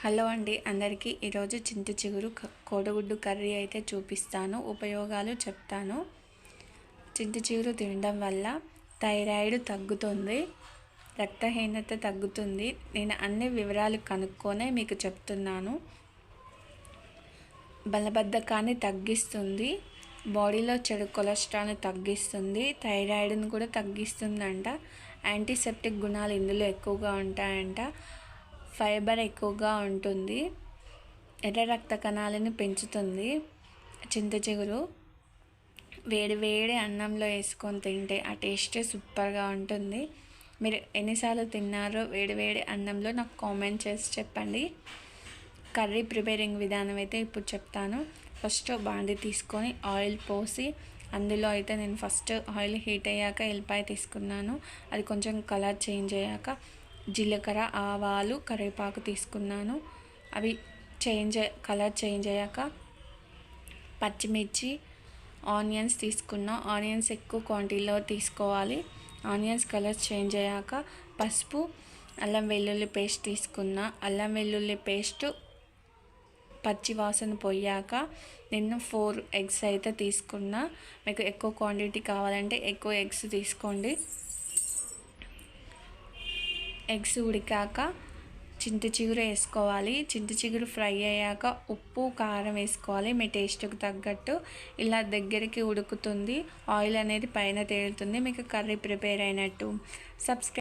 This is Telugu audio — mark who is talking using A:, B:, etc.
A: హలో అండి అందరికీ ఈరోజు చింత చిగురు కోడిగుడ్డు కర్రీ అయితే చూపిస్తాను. ఉపయోగాలు చెప్తాను. చింత చిగురు తినడం వల్ల థైరాయిడ్ తగ్గుతుంది, రక్తహీనత తగ్గుతుంది. నేను అన్ని వివరాలు కనుక్కొనే మీకు చెప్తున్నాను. బలబద్ధకాన్ని తగ్గిస్తుంది, బాడీలో చెడు కొలెస్ట్రాల్ని తగ్గిస్తుంది, థైరాయిడ్ని కూడా తగ్గిస్తుందంట. యాంటీసెప్టిక్ గుణాలు ఇందులో ఎక్కువగా ఉంటాయంట. ఫైబర్ ఎక్కువగా ఉంటుంది, ఎర్ర రక్త కణాలను పెంచుతుంది. చింత చిగురు వేడి వేడి అన్నంలో వేసుకొని తింటే ఆ టేస్టే సూపర్గా ఉంటుంది. మీరు ఎన్నిసార్లు తిన్నారో వేడి వేడి అన్నంలో నాకు కామెంట్ చేసి చెప్పండి. కర్రీ ప్రిపేరింగ్ విధానం అయితే ఇప్పుడు చెప్తాను. ఫస్ట్ బాండి తీసుకొని ఆయిల్ పోసి అందులో అయితే నేను ఫస్ట్ ఆయిల్ హీట్ అయ్యాక ఎల్లిపాయ తీసుకున్నాను. అది కొంచెం కలర్ చేంజ్ అయ్యాక జీలకర్ర, ఆవాలు, కరివేపాకు తీసుకున్నాను. అవి కలర్ చేంజ్ అయ్యాక పచ్చిమిర్చి, ఆనియన్స్ తీసుకున్నా. ఆనియన్స్ ఎక్కువ క్వాంటిటీలో తీసుకోవాలి. ఆనియన్స్ కలర్ చేంజ్ అయ్యాక పసుపు, అల్లం వెల్లుల్లి పేస్ట్ తీసుకున్నా. అల్లం వెల్లుల్లి పేస్ట్ పచ్చి వాసన పోయాక నేను 4 ఎగ్స్ అయితే తీసుకున్నా. మీకు ఎక్కువ క్వాంటిటీ కావాలంటే ఎక్కువ ఎగ్స్ తీసుకోండి. ఎగ్స్ ఉడికాక చింత చిగురు వేసుకోవాలి. చింత చిగురు ఫ్రై అయ్యాక ఉప్పు, కారం వేసుకోవాలి మీ టేస్ట్కి తగ్గట్టు. ఇలా దగ్గరికి ఉడుకుతుంది, ఆయిల్ అనేది పైన తేలుతుంది. మీకు కర్రీ ప్రిపేర్ అయినట్టు. సబ్స్క్రైబ్